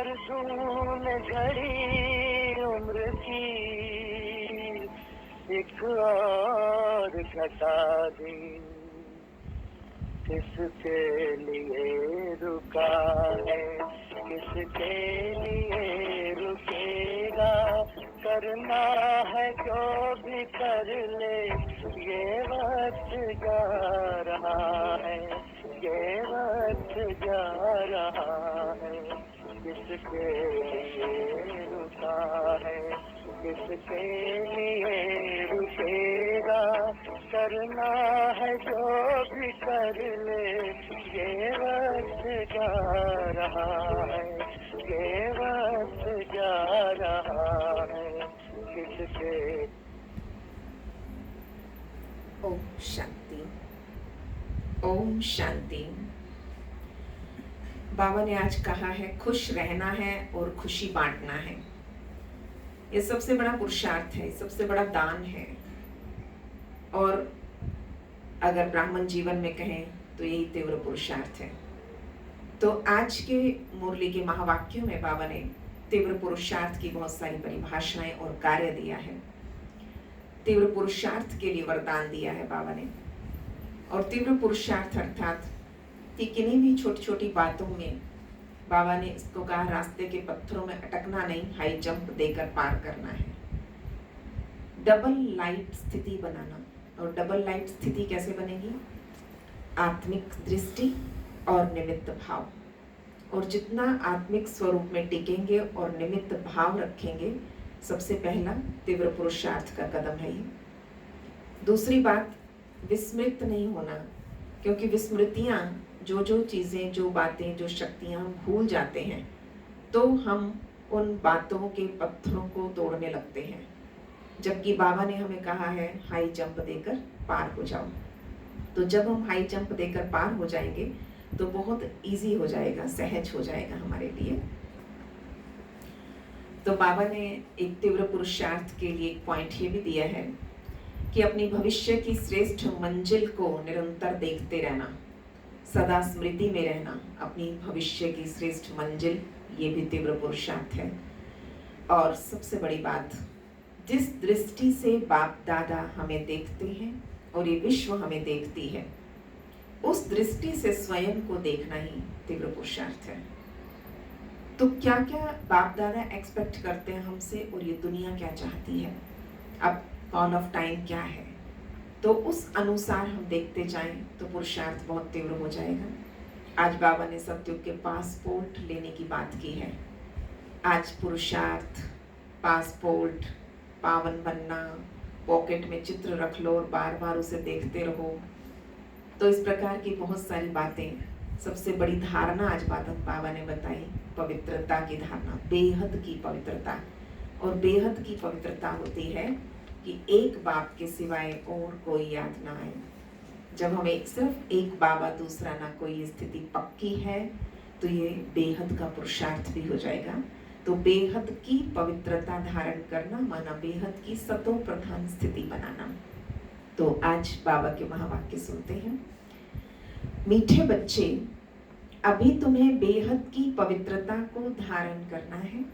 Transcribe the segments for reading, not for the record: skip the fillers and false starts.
कर तूने घड़ी उम्र की एक और घटा दी। किसके लिए रुका है, किसके लिए रुकेगा, करना है जो भी कर ले, ये वक्त जा रहा है, ये वक्त जा रहा है। किसके लिए रुका है, किसके लिए रुकेगा, करना है जो भी कर ले, ये वक्त जा रहा है, ये वक्त जा रहा है। किसके ओम शांति। ओम शांति। बाबा ने आज कहा है खुश रहना है और खुशी बांटना है। ये सबसे बड़ा पुरुषार्थ है, सबसे बड़ा दान है। और अगर ब्राह्मण जीवन में कहें तो यही तीव्र पुरुषार्थ है। तो आज के मुरली के महावाक्यों में बाबा ने तीव्र पुरुषार्थ की बहुत सारी परिभाषाएं और कार्य दिया है। तीव्र पुरुषार्थ के लिए वरदान दिया है बाबा ने। और तीव्र पुरुषार्थ अर्थात कि किन्हीं भी छोटी छोटी बातों में बाबा ने इसको कहा रास्ते के पत्थरों में अटकना नहीं, हाई जंप देकर पार करना है। डबल लाइट स्थिति बनाना। और डबल लाइट स्थिति कैसे बनेगी? आत्मिक दृष्टि और निमित्त भाव। और जितना आत्मिक स्वरूप में टिकेंगे और निमित्त भाव रखेंगे, सबसे पहला तीव्र पुरुषार्थ का कदम है ये। दूसरी बात, विस्मृत नहीं होना, क्योंकि विस्मृतियां, जो चीजें, जो बातें, जो शक्तियां हम भूल जाते हैं तो हम उन बातों के पत्थरों को तोड़ने लगते हैं। जबकि बाबा ने हमें कहा है हाई जंप देकर पार हो जाओ। तो जब हम हाई जंप देकर पार हो जाएंगे तो बहुत इजी हो जाएगा, सहज हो जाएगा हमारे लिए। तो बाबा ने एक तीव्र पुरुषार्थ के लिए एक पॉइंट ये भी दिया है कि अपनी भविष्य की श्रेष्ठ मंजिल को निरंतर देखते रहना, सदा स्मृति में रहना, अपनी भविष्य की श्रेष्ठ मंजिल, ये भी तीव्र पुरुषार्थ है। और सबसे बड़ी बात, जिस दृष्टि से बाप दादा हमें देखते हैं और ये विश्व हमें देखती है, उस दृष्टि से स्वयं को देखना ही तीव्र पुरुषार्थ है। तो क्या क्या बाप दादा एक्सपेक्ट करते हैं हमसे और ये दुनिया क्या चाहती है, अब कॉल ऑफ टाइम क्या है, तो उस अनुसार हम देखते जाएं तो पुरुषार्थ बहुत तीव्र हो जाएगा। आज बाबा ने सतयुग के पासपोर्ट लेने की बात की है। आज पुरुषार्थ, पासपोर्ट, पावन बनना, पॉकेट में चित्र रख लो और बार बार उसे देखते रहो, तो इस प्रकार की बहुत सारी बातें। सबसे बड़ी धारणा आज बाबा ने बताई, पवित्रता की धारणा, बेहद की पवित्रता। और बेहद की पवित्रता होती है कि एक बाप के सिवाय और कोई याद ना आए। जब हमें सिर्फ एक बाबा, दूसरा ना कोई स्थिति पक्की है, तो ये बेहद का पुरुषार्थ भी हो जाएगा। तो बेहद की पवित्रता धारण करना माना बेहद की सतो प्रधान स्थिति बनाना। तो आज बाबा के महावाक्य सुनते हैं। मीठे बच्चे, अभी तुम्हें बेहद की पवित्रता को धारण करना है।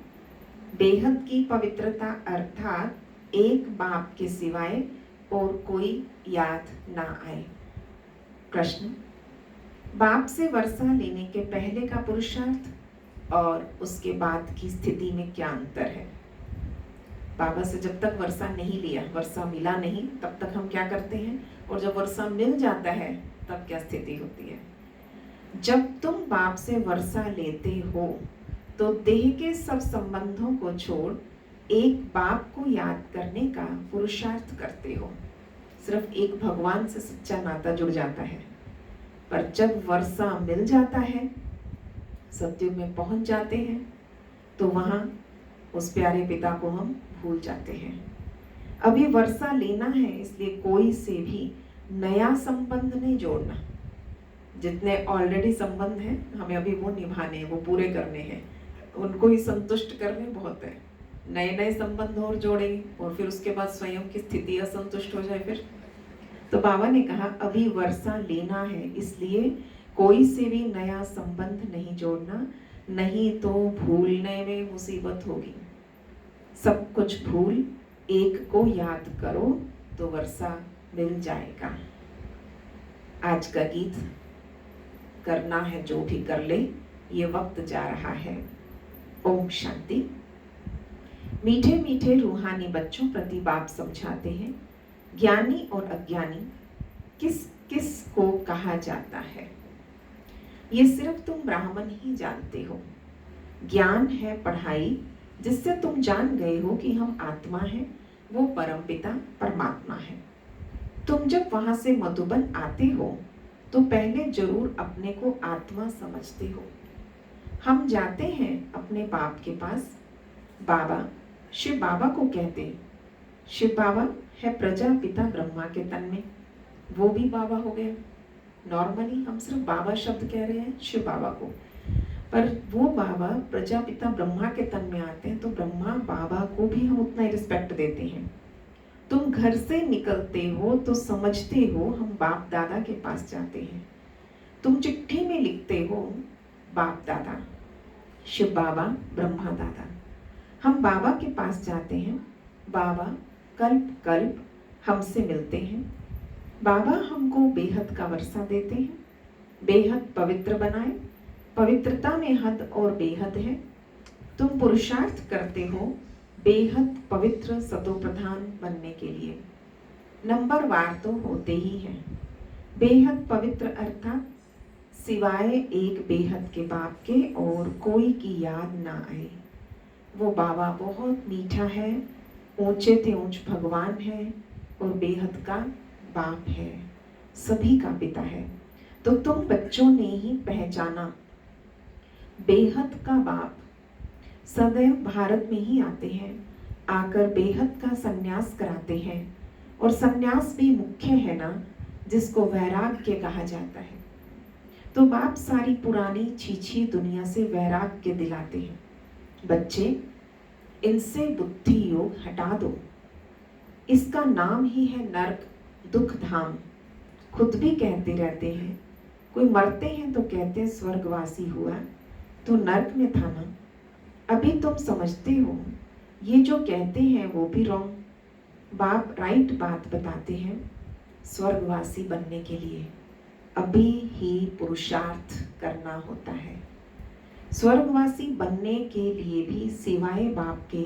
बेहद की पवित्रता अर्थात एक बाप के सिवाय और कोई याद ना आए। प्रश्न, बाप से वर्षा लेने के पहले का पुरुषार्थ और उसके बाद की स्थिति में क्या अंतर है? बाबा से जब तक वर्षा नहीं लिया, वर्षा मिला नहीं, तब तक हम क्या करते हैं, और जब वर्षा मिल जाता है तब क्या स्थिति होती है? जब तुम बाप से वर्षा लेते हो तो देह के सब संबंधों को छोड़ एक बाप को याद करने का पुरुषार्थ करते हो। सिर्फ एक भगवान से सच्चा नाता जुड़ जाता है। पर जब वर्षा मिल जाता है, सतयुग में पहुंच जाते हैं, तो वहां उस प्यारे पिता को हम भूल जाते हैं। अभी वर्षा लेना है, इसलिए कोई से भी नया संबंध नहीं जोड़ना। जितने ऑलरेडी संबंध हैं हमें अभी वो निभाने हैं, वो पूरे करने हैं, उनको ही संतुष्ट करने बहुत है। नए नए संबंध और जोड़ेंगे और फिर उसके बाद स्वयं की स्थिति असंतुष्ट हो जाए फिर। तो बाबा ने कहा अभी वर्षा लेना है, इसलिए कोई से भी नया संबंध नहीं जोड़ना, नहीं तो भूलने में मुसीबत होगी। सब कुछ भूल एक को याद करो तो वर्षा मिल जाएगा। आज का गीत करना है जो भी कर ले, ये वक्त जा रहा है। ओम शांति। मीठे मीठे रूहानी बच्चों प्रति बाप समझाते हैं, ज्ञानी और अज्ञानी किस किस को कहा जाता है ये सिर्फ तुम ब्राह्मण ही जानते हो। ज्ञान है पढ़ाई जिससे तुम जान गए हो कि हम आत्मा हैं, वो परमपिता परमात्मा है। तुम जब वहां से मधुबन आते हो तो पहले जरूर अपने को आत्मा समझते हो। हम जाते हैं अपने बाप के पास। बाबा शिव बाबा को कहते हैं। शिव बाबा है प्रजापिता ब्रह्मा के तन में, वो भी बाबा हो गया। नॉर्मली हम सिर्फ बाबा शब्द कह रहे हैं शिव बाबा को, पर वो बाबा प्रजापिता ब्रह्मा के तन में आते हैं तो ब्रह्मा बाबा को भी हम उतना ही रिस्पेक्ट देते हैं। तुम घर से निकलते हो तो समझते हो हम बाप दादा के पास जाते हैं। तुम चिट्ठी में लिखते हो बाप दादा, शिव बाबा, ब्रह्मा दादा। हम बाबा के पास जाते हैं। बाबा कल्प कल्प हमसे मिलते हैं। बाबा हमको बेहद का वर्षा देते हैं, बेहद पवित्र बनाए। पवित्रता में हद और बेहद है। तुम पुरुषार्थ करते हो बेहद पवित्र सतोप्रधान बनने के लिए। नंबरवार तो होते ही हैं। बेहद पवित्र अर्थात सिवाय एक बेहद के बाप के और कोई की याद ना आए। वो बाबा बहुत मीठा है, ऊंचे ते ऊंच भगवान है और बेहद का बाप है, सभी का पिता है। तो तुम बच्चों ने ही पहचाना बेहद का बाप सदैव भारत में ही आते हैं, आकर बेहद का सन्यास कराते हैं। और सन्यास भी मुख्य है ना, जिसको वैराग्य कहा जाता है। तो बाप सारी पुरानी छीछी दुनिया से वैराग्य दिलाते हैं। बच्चे, इनसे बुद्धि योग हटा दो। इसका नाम ही है नरक, दुख धाम। खुद भी कहते रहते हैं, कोई मरते हैं तो कहते हैं स्वर्गवासी हुआ, तो नरक में था ना। अभी तुम समझते हो ये जो कहते हैं वो भी रॉन्ग। बाप राइट बात बताते हैं। स्वर्गवासी बनने के लिए अभी ही पुरुषार्थ करना होता है। स्वर्गवासी बनने के लिए भी सिवाय बाप के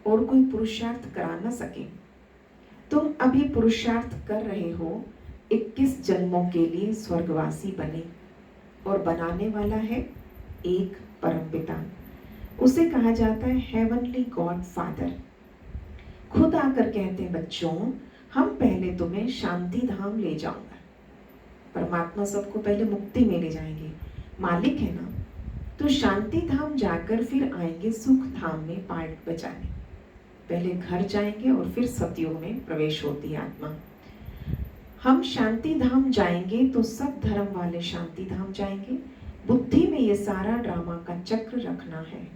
और कोई पुरुषार्थ करा न सके। तुम अभी पुरुषार्थ कर रहे हो 21 जन्मों के लिए स्वर्गवासी बने, और बनाने वाला है एक परमपिता। उसे कहा जाता है हेवनली गॉड फादर। खुद आकर कहते हैं, बच्चों हम पहले तुम्हें शांति धाम ले जाऊंगा। परमात्मा सबको पहले मुक्ति में ले जाएंगे, मालिक है ना। तो शांति धाम जाकर फिर आएंगे सुख धाम में पार्ट बचाने। पहले घर जाएंगे और फिर सतयुग में प्रवेश होती है आत्मा। हम शांति धाम जाएंगे तो सब धर्म वाले शांति धाम जाएंगे। बुद्धि में ये सारा ड्रामा का चक्र रखना है।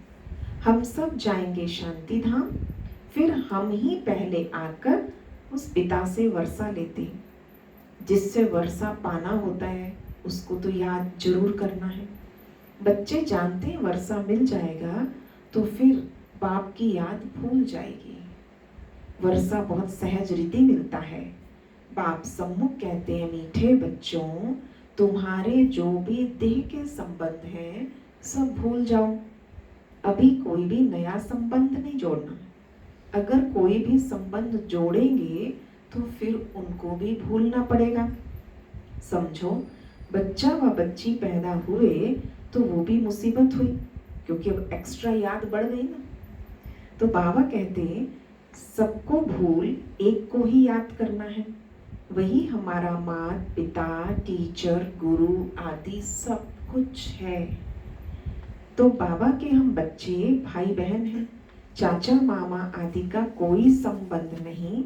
हम सब जाएंगे शांति धाम, फिर हम ही पहले आकर उस पिता से वर्षा लेते। जिससे वर्षा पाना होता है उसको तो याद जरूर करना है। बच्चे जानते हैं वर्षा मिल जाएगा तो फिर बाप की याद भूल जाएगी। वर्षा बहुत सहज रीति मिलता है। बाप सम्मुख कहते हैं, मीठे बच्चों तुम्हारे जो भी देह के संबंध हैं सब भूल जाओ। अभी कोई भी नया संबंध नहीं जोड़ना। अगर कोई भी संबंध जोड़ेंगे तो फिर उनको भी भूलना पड़ेगा। समझो, बच्चा व बच्ची पैदा हुए तो वो भी मुसीबत हुई, क्योंकि अब एक्स्ट्रा याद बढ़ गई ना। तो बाबा कहते हैं सबको भूल एक को ही याद करना है। वही हमारा माता पिता टीचर गुरु आदि सब कुछ है। तो बाबा के हम बच्चे भाई बहन हैं, चाचा मामा आदि का कोई संबंध नहीं।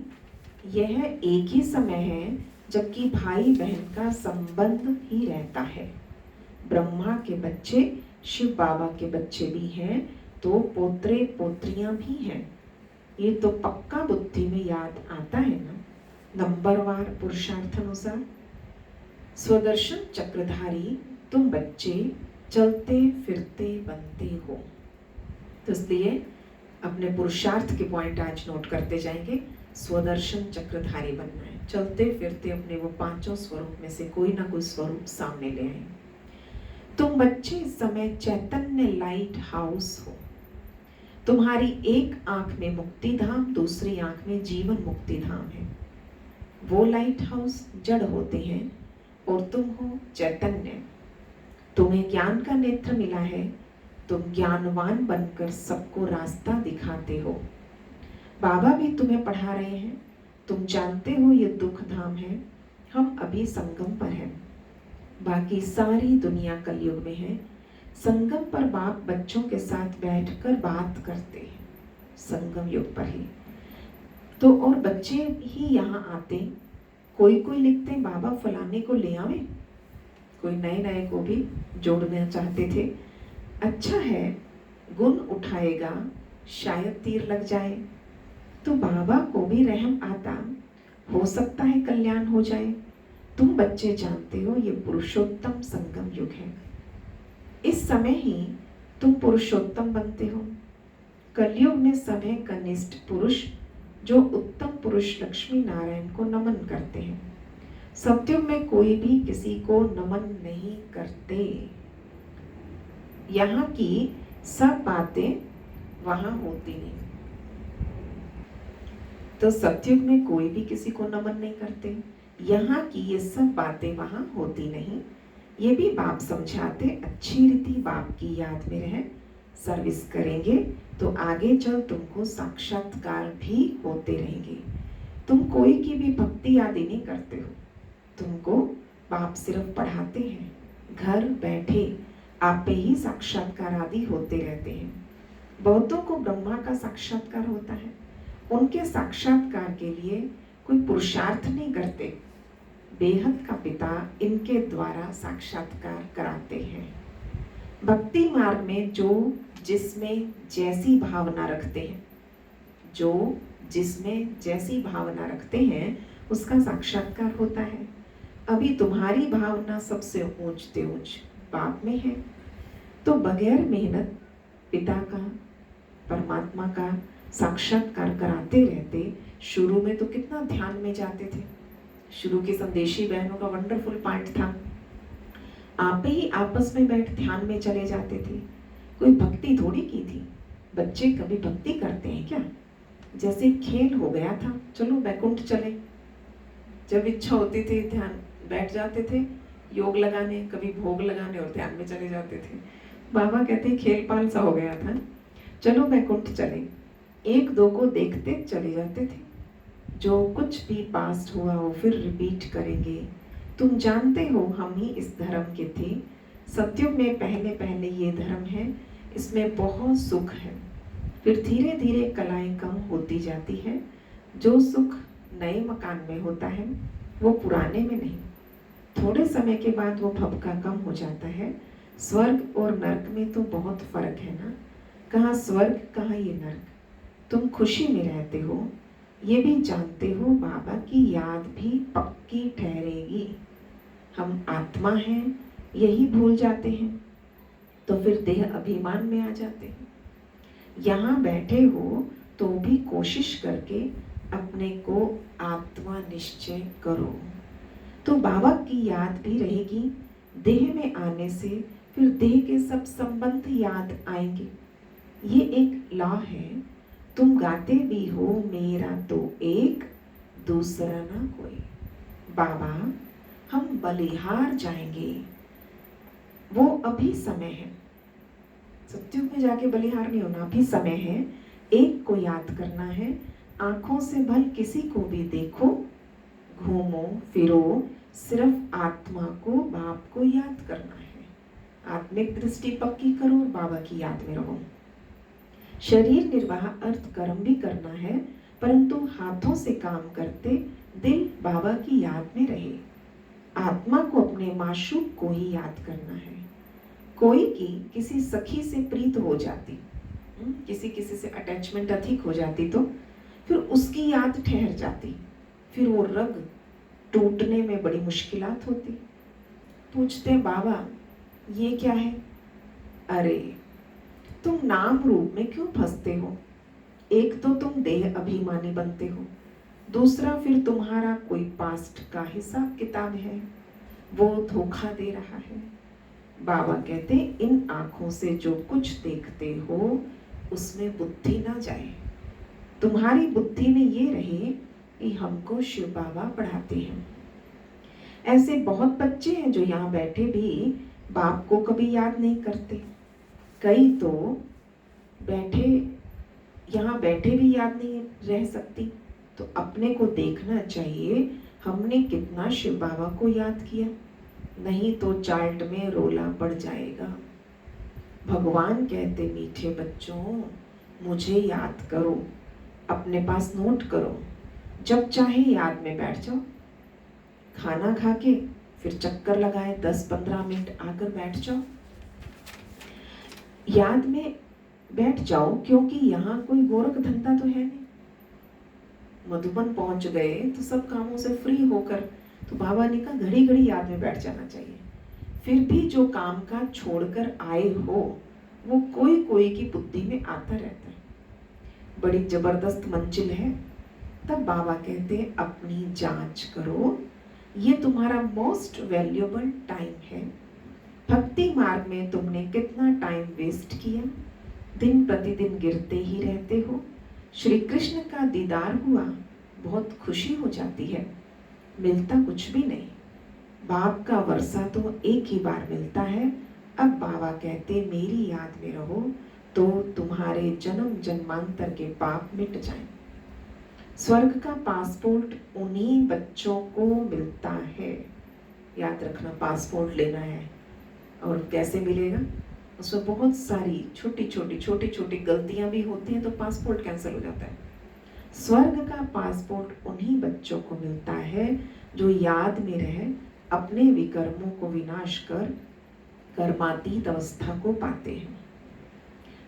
यह एक ही समय है जबकि भाई बहन का संबंध ही रहता है। ब्रह्मा के बच्चे शिव बाबा के बच्चे भी हैं, तो पोत्रे पोत्रियां भी हैं। ये तो पक्का बुद्धि में याद आता है ना, नंबरवार पुरुषार्थ अनुसार। स्वदर्शन चक्रधारी तुम बच्चे चलते फिरते बनते हो। तो इसलिए अपने पुरुषार्थ के पॉइंट आज नोट करते जाएंगे। स्वदर्शन चक्रधारी बनना है, चलते फिरते अपने वो पांचों स्वरूप में से कोई ना कोई स्वरूप सामने ले आए। तुम बच्चे इस समय चैतन्य लाइट हाउस हो। तुम्हारी एक आंख में मुक्ति धाम, दूसरी आंख में जीवन मुक्ति धाम है। वो लाइट हाउस जड़ होते हैं और तुम हो चैतन्य। तुम्हें ज्ञान का नेत्र मिला है, तुम ज्ञानवान बनकर सबको रास्ता दिखाते हो। बाबा भी तुम्हें पढ़ा रहे हैं, तुम जानते हो ये दुख धाम है, हम अभी संगम पर हैं। बाकी सारी दुनिया कलयुग में है। संगम पर बाप बच्चों के साथ बैठकर बात करते हैं, संगम युग पर ही तो। और बच्चे ही यहाँ आते, कोई कोई लिखते बाबा फलाने को ले आवे, कोई नए नए को भी जोड़ना चाहते थे। अच्छा है, गुण उठाएगा शायद तीर लग जाए, तो बाबा को भी रहम आता, हो सकता है कल्याण हो जाए। तुम बच्चे जानते हो ये पुरुषोत्तम संगम युग है। इस समय ही तुम पुरुषोत्तम बनते हो। कलयुग में सब है कनिष्ठ पुरुष जो उत्तम पुरुष लक्ष्मी नारायण को नमन करते हैं। सत्युग में कोई भी किसी को नमन नहीं करते। यहाँ की सब बातें वहां होती नहीं। तो सत्युग में कोई भी किसी को नमन नहीं करते, यहाँ की ये सब बातें वहां होती नहीं। ये भी बाप समझाते, अच्छी रीति बाप की याद में रहे, सर्विस करेंगे तो आगे चल तुमको साक्षात्कार भी होते रहेंगे। तुम कोई की भी भक्ति आदि नहीं करते हो, तुमको बाप सिर्फ पढ़ाते हैं। घर बैठे आप पे ही साक्षात्कार आदि होते रहते हैं। बहुतों को ब्रह्मा का साक्षात्कार होता है, उनके साक्षात्कार के लिए कोई पुरुषार्थ नहीं करते, बेहद का पिता इनके द्वारा साक्षात्कार कराते हैं। भक्ति मार्ग में जो जिसमें जैसी भावना रखते हैं, जो जिसमें जैसी भावना रखते हैं उसका साक्षात्कार होता है। अभी तुम्हारी भावना सबसे ऊंच से ऊंच बाप में है, तो बगैर मेहनत पिता का परमात्मा का साक्षात्कार कराते रहते। शुरू में तो कितना ध्यान में जाते थे। शुरू की संदेशी बहनों का वंडरफुल पॉइंट था, आप ही आपस में बैठ ध्यान में चले जाते थे। कोई भक्ति थोड़ी की थी। बच्चे कभी भक्ति करते हैं क्या? जैसे खेल हो गया था, चलो बैकुंठ चले। जब इच्छा होती थी ध्यान बैठ जाते थे, योग लगाने, कभी भोग लगाने और ध्यान में चले जाते थे। बाबा कहते खेल पाल सा हो गया था, चलो बैकुंठ चले। एक दो को देखते चले जाते थे। जो कुछ भी पास्ट हुआ हो फिर रिपीट करेंगे। तुम जानते हो हम ही इस धर्म के थे। सत्युग में पहले पहले ये धर्म है, इसमें बहुत सुख है। फिर धीरे धीरे कलाएं कम होती जाती है। जो सुख नए मकान में होता है वो पुराने में नहीं। थोड़े समय के बाद वो भपका कम हो जाता है। स्वर्ग और नर्क में तो बहुत फर्क है ना, कहाँ स्वर्ग कहाँ ये नर्क। तुम खुशी में रहते हो, ये भी जानते हो बाबा की याद भी पक्की ठहरेगी। हम आत्मा हैं यही भूल जाते हैं, तो फिर देह अभिमान में आ जाते हैं। यहाँ बैठे हो तो भी कोशिश करके अपने को आत्मा निश्चय करो, तो बाबा की याद भी रहेगी। देह में आने से फिर देह के सब संबंध याद आएंगे। ये एक लॉ है। तुम गाते भी हो मेरा तो एक दूसरा ना कोई। बाबा हम बलिहार जाएंगे, वो अभी समय है। सत्युग में जाके बलिहार नहीं होना, अभी समय है। एक को याद करना है, आंखों से भल किसी को भी देखो, घूमो फिरो, सिर्फ आत्मा को बाप को याद करना है। आत्मिक दृष्टि पक्की करो और बाबा की याद में रहो। शरीर निर्वाह अर्थ कर्म भी करना है, परंतु हाथों से काम करते दिल बाबा की याद में रहे। आत्मा को अपने माशूक को ही याद करना है। कोई की किसी सखी से प्रीत हो जाती, किसी से अटैचमेंट अधिक हो जाती, तो फिर उसकी याद ठहर जाती। फिर वो रग टूटने में बड़ी मुश्किलात होती। पूछते बाबा ये क्या है? अरे तुम नाम रूप में क्यों फंसते हो? एक तो तुम देह अभिमानी बनते हो, दूसरा फिर तुम्हारा कोई पास्ट का हिसाब किताब है, वो धोखा दे रहा है। बाबा कहते इन आंखों से जो कुछ देखते हो उसमें बुद्धि ना जाए। तुम्हारी बुद्धि में ये रहे कि हमको शिव बाबा पढ़ाते हैं। ऐसे बहुत बच्चे हैं जो यहाँ बैठे भी बाप को कभी याद नहीं करते। कई तो यहाँ बैठे भी याद नहीं रह सकती। तो अपने को देखना चाहिए हमने कितना शिव बाबा को याद किया, नहीं तो चार्ट में रोला पड़ जाएगा। भगवान कहते मीठे बच्चों मुझे याद करो, अपने पास नोट करो, जब चाहे याद में बैठ जाओ। खाना खा के फिर चक्कर लगाए 10-15 मिनट आकर बैठ जाओ, याद में बैठ जाओ, क्योंकि यहाँ कोई गोरख धंधा तो है नहीं। मधुबन पहुंच गए तो सब कामों से फ्री होकर, तो बाबा ने कहा घड़ी घड़ी याद में बैठ जाना चाहिए। फिर भी जो काम का छोड़कर आए हो वो कोई कोई की बुद्धि में आता रहता है। बड़ी जबरदस्त मंजिल है। तब बाबा कहते हैं अपनी जांच करो, ये तुम्हारा मोस्ट वैल्यूएबल टाइम है। भक्ति मार्ग में तुमने कितना टाइम वेस्ट किया, दिन प्रतिदिन गिरते ही रहते हो। श्री कृष्ण का दीदार हुआ, बहुत खुशी हो जाती है, मिलता कुछ भी नहीं। बाप का वर्षा तो एक ही बार मिलता है। अब बाबा कहते मेरी याद में रहो तो तुम्हारे जन्म जन्मांतर के पाप मिट जाएं। स्वर्ग का पासपोर्ट उन्हीं बच्चों को मिलता है। याद रखना, पासपोर्ट लेना है। और कैसे मिलेगा? उसमें बहुत सारी छोटी छोटी गलतियां भी होती हैं तो पासपोर्ट कैंसिल हो जाता है। स्वर्ग का पासपोर्ट उन्हीं बच्चों को मिलता है जो याद में रहे, अपने विकर्मों को विनाश कर कर्मातीत अवस्था को पाते हैं।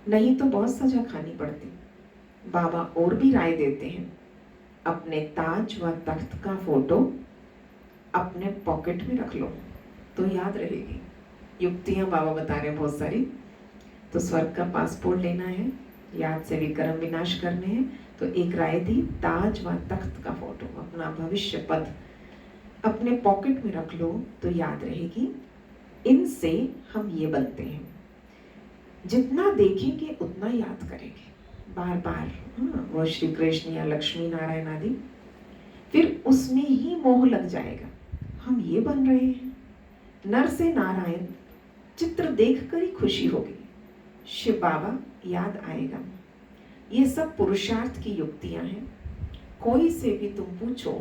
नहीं तो बहुत सजा खानी पड़ती। बाबा और भी राय देते हैं, अपने ताज व तख्त का फोटो अपने पॉकेट में रख लो तो याद रहेगी। युक्तियां बाबा बता रहे हैं बहुत सारी। तो स्वर्ग का पासपोर्ट लेना है, याद से विकर्म विनाश करने हैं, तो एक राय दी ताज व तख्त का फोटो, अपना भविष्य पद अपने पॉकेट में रख लो तो याद रहेगी। इनसे हम ये बनते हैं, जितना देखेंगे उतना याद करेंगे बार बार। वो श्री कृष्ण या लक्ष्मी नारायण आदि, फिर उसमें ही मोह लग जाएगा। हम ये बन रहे हैं। नर से नारायण चित्र देखकर ही खुशी होगी, शिव बाबा याद आएगा। ये सब पुरुषार्थ की युक्तियां हैं। कोई से भी तुम पूछो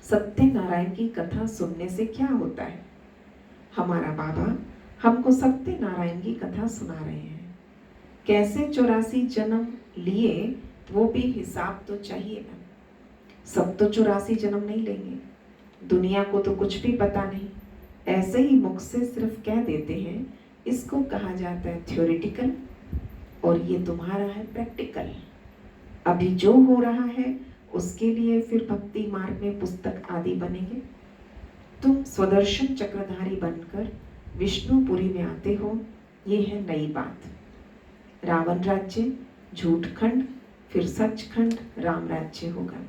सत्यनारायण की कथा सुनने से क्या होता है? हमारा बाबा हमको सत्यनारायण की कथा सुना रहे हैं। कैसे 84 जन्म लिए वो भी हिसाब तो चाहिए ना। सब तो 84 जन्म नहीं लेंगे, दुनिया को तो कुछ भी पता नहीं, ऐसे ही मुख से सिर्फ कह देते हैं। इसको कहा जाता है थ्योरेटिकल, और ये तुम्हारा है प्रैक्टिकल। अभी जो हो रहा है उसके लिए फिर भक्ति मार्ग में पुस्तक आदि बनेंगे। तुम स्वदर्शन चक्रधारी बनकर विष्णुपुरी में आते हो, ये है नई बात। रावण राज्य, झूठखंड, फिर सचखंड, राम राज्य होगा।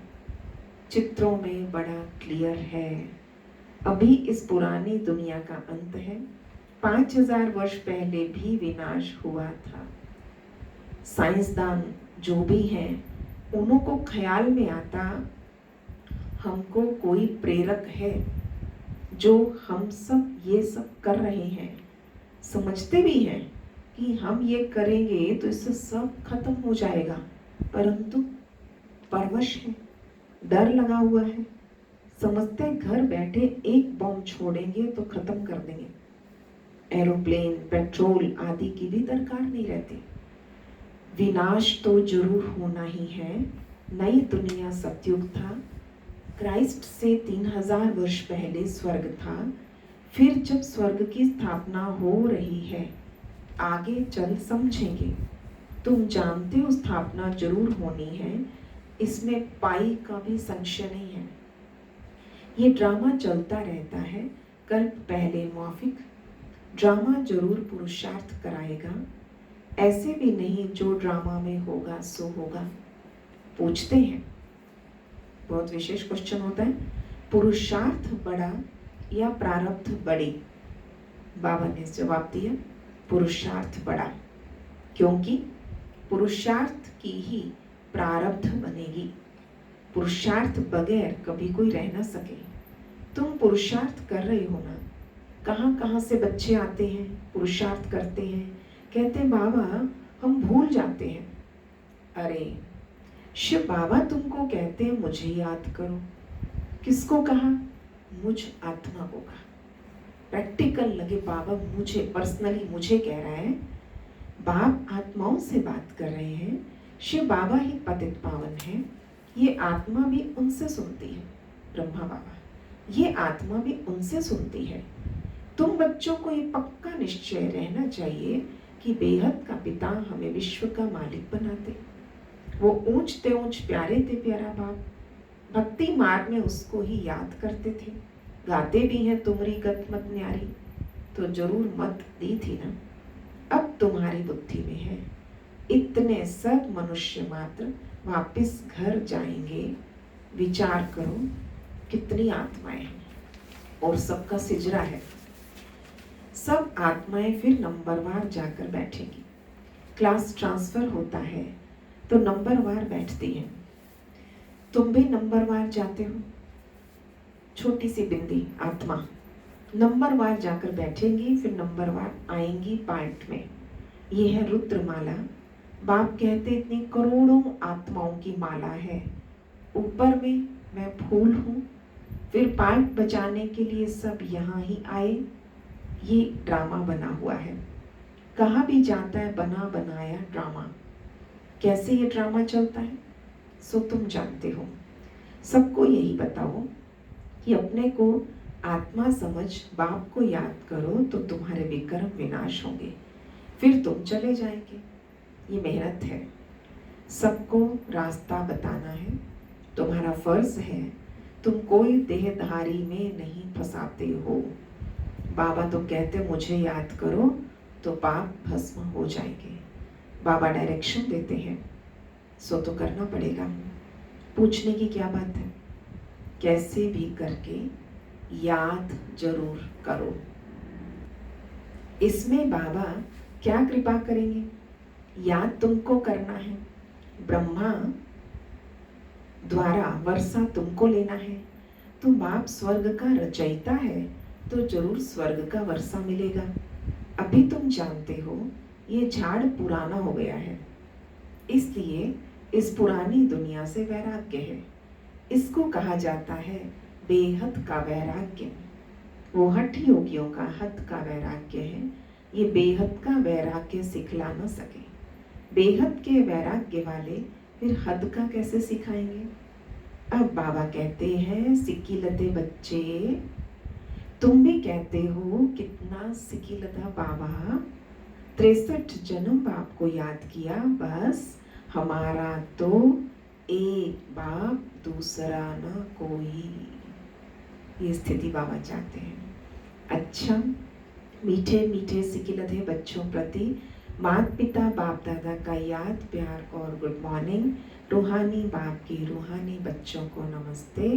चित्रों में बड़ा क्लियर है। अभी इस पुरानी दुनिया का अंत है। 5000 वर्ष पहले भी विनाश हुआ था। साइंसदान जो भी हैं उन्हों को ख्याल में आता हमको कोई प्रेरक है जो हम सब ये सब कर रहे हैं। समझते भी हैं कि हम ये करेंगे तो इससे सब खत्म हो जाएगा, परंतु परवश है, डर लगा हुआ है। समझते घर बैठे एक बॉम्ब छोड़ेंगे तो खत्म कर देंगे, एरोप्लेन, पेट्रोल आदि की भी दरकार नहीं रहती। विनाश तो जरूर होना ही है। नई दुनिया सतयुग था, क्राइस्ट से 3000 वर्ष पहले स्वर्ग था। फिर जब स्वर्ग की स्थापना हो रही है, आगे चल समझेंगे। तुम जानते हो स्थापना जरूर होनी है, इसमें पाई का भी संशय नहीं है। ये ड्रामा चलता रहता है। कल्प पहले मौफिक, ड्रामा जरूर पुरुषार्थ कराएगा, ऐसे भी नहीं जो ड्रामा में होगा सो होगा। पूछते हैं, बहुत विशेष क्वेश्चन होता है, पुरुषार्थ बड़ा या प्रारब्ध बड़ी? बाबा ने जवाब दिया, पुरुषार्थ बड़ा, क्योंकि पुरुषार्थ की ही प्रारब्ध बनेगी। पुरुषार्थ बगैर कभी कोई रह ना सके। तुम पुरुषार्थ कर रहे हो ना, कहाँ कहाँ से बच्चे आते हैं, पुरुषार्थ करते हैं, कहते हैं बाबा हम भूल जाते हैं। अरे शिव बाबा तुमको कहते हैं मुझे याद करो। किसको कहा? मुझ आत्मा को कहा। प्रैक्टिकल लगे, बाबा मुझे पर्सनली मुझे कह रहा है। बाप आत्माओं से बात कर रहे हैं, शिव बाबा ही पतित पावन है, ये आत्मा भी उनसे सुनती है। ब्रह्मा बाबा, ये आत्मा भी उनसे सुनती है। तुम बच्चों को ये पक्का निश्चय रहना चाहिए कि बेहद का पिता हमें विश्व का मालिक बनाते। वो ऊंच ते ऊंच प्यारे थे प्यारा बाप, भक्ति मार्ग में उसको ही याद करते थे। गाते भी हैं तुमरी गत मत न्यारी, तो जरूर मत दी थी ना, अब तुम्हारी बुद्धि में है। इतने सब मनुष्य मात्र वापस घर जाएंगे। विचार करो कितनी आत्माएं हैं और सबका सिजरा है। सब आत्माएं फिर नंबरवार जाकर बैठेंगी। क्लास ट्रांसफर होता है तो नंबरवार बैठती हैं। तुम भी नंबरवार जाते हो। छोटी सी बिंदी आत्मा नंबरवार जाकर बैठेंगी, फिर नंबरवार आएंगी पार्ट में। ये है रुद्रमाला। बाप कहते इतनी करोड़ों आत्माओं की माला है, ऊपर में मैं फूल हूँ। फिर पार्ट बचाने के लिए सब यहाँ ही आए। ये ड्रामा बना हुआ है, कहाँ भी जाता है बना बनाया ड्रामा। कैसे ये ड्रामा चलता है सो तुम जानते हो। सबको यही बताओ कि अपने को आत्मा समझ बाप को याद करो तो तुम्हारे विकर्म विनाश होंगे, फिर तुम चले जाएंगे। ये मेहनत है, सबको रास्ता बताना है, तुम्हारा फर्ज है। तुम कोई देहधारी में नहीं फंसाते हो। बाबा तो कहते मुझे याद करो तो पाप भस्म हो जाएंगे। बाबा डायरेक्शन देते हैं, सो तो करना पड़ेगा। पूछने की क्या बात है, कैसे भी करके याद जरूर करो। इसमें बाबा क्या कृपा करेंगे? याद तुमको करना है, ब्रह्मा द्वारा वर्षा तुमको लेना है। तो बाप स्वर्ग का रचयिता है तो जरूर स्वर्ग का वर्षा मिलेगा। अभी तुम जानते हो ये झाड़ पुराना हो गया है, इसलिए इस पुरानी दुनिया से वैराग्य है। इसको कहा जाता है बेहद का वैराग्य। वो हठ योगियों का हद का वैराग्य है। ये बेहद का वैराग्य सिखला न सके। बेहद के वैराग्य वाले फिर हद का कैसे सिखाएंगे? अब बाबा कहते हैं सिक्कीलते बच्चे, तुम भी कहते हो कितना सिक्कीलता बाबा। 63 जन्म बाप को याद किया, बस हमारा तो एक बाप दूसरा न कोई। ये स्थिति बाबा चाहते हैं। अच्छा मीठे मीठे सिक्कीलते बच्चों प्रति माता पिता बाप दादा का याद प्यार और गुड मॉर्निंग। रूहानी बाप की रूहानी बच्चों को नमस्ते।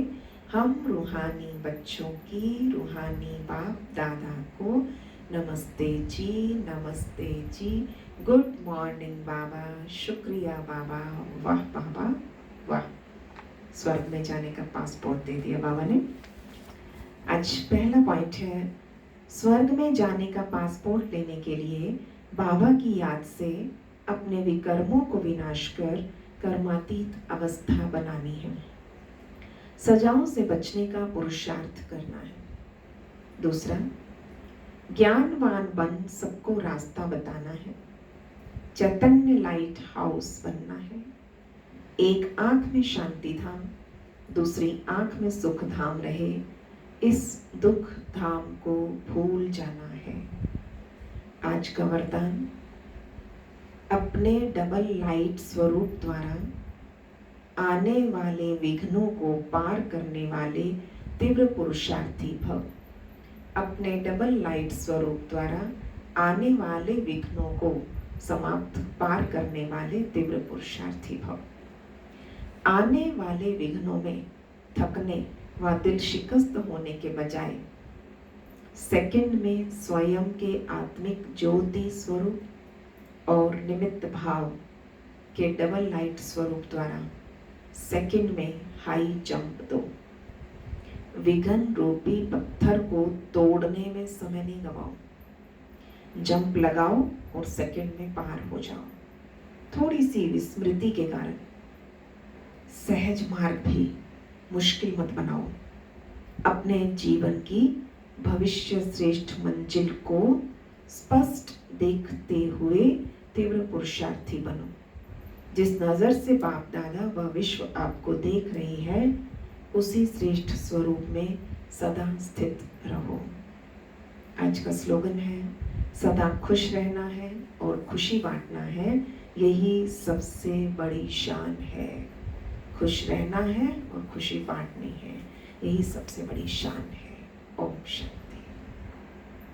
हम रूहानी बच्चों की रूहानी बाप दादा को नमस्ते जी, नमस्ते जी। गुड मॉर्निंग बाबा, शुक्रिया बाबा, वाह बाबा वाह। स्वर्ग में जाने का पासपोर्ट दे दिया बाबा ने। आज पहला पॉइंट है, स्वर्ग में जाने का पासपोर्ट लेने के लिए बाबा की याद से अपने विकर्मों को विनाश कर कर्मातीत अवस्था बनानी है। सजाओं से बचने का पुरुषार्थ करना है। दूसरा, ज्ञानवान बन सबको रास्ता बताना है। चैतन्य लाइट हाउस बनना है। एक आंख में शांति धाम, दूसरी आंख में सुख धाम रहे। इस दुख धाम को भूल जाना है। आज का वरदान, अपने डबल लाइट स्वरूप द्वारा आने वाले विघ्नों को पार करने वाले तीव्र पुरुषार्थी भव। अपने डबल लाइट स्वरूप द्वारा आने वाले विघ्नों को समाप्त पार करने वाले तीव्र पुरुषार्थी भव। आने वाले विघ्नों में थकने व दिल शिकस्त होने के बजाय सेकंड में स्वयं के आत्मिक ज्योति स्वरूप और निमित्त भाव के डबल लाइट स्वरूप द्वारा सेकंड में हाई जंप दो। विघ्न रूपी पत्थर को तोड़ने में समय नहीं गवाओ, जंप लगाओ और सेकंड में पार हो जाओ। थोड़ी सी विस्मृति के कारण सहज मार्ग भी मुश्किल मत बनाओ। अपने जीवन की भविष्य श्रेष्ठ मंजिल को स्पष्ट देखते हुए तीव्र पुरुषार्थी बनो। जिस नजर से बाप दादा व विश्व आपको देख रही है, उसी श्रेष्ठ स्वरूप में सदा स्थित रहो। आज का स्लोगन है, सदा खुश रहना है और खुशी बांटना है, यही सबसे बड़ी शान है। खुश रहना है और खुशी बांटनी है, यही सबसे बड़ी शान है। ओम शांति।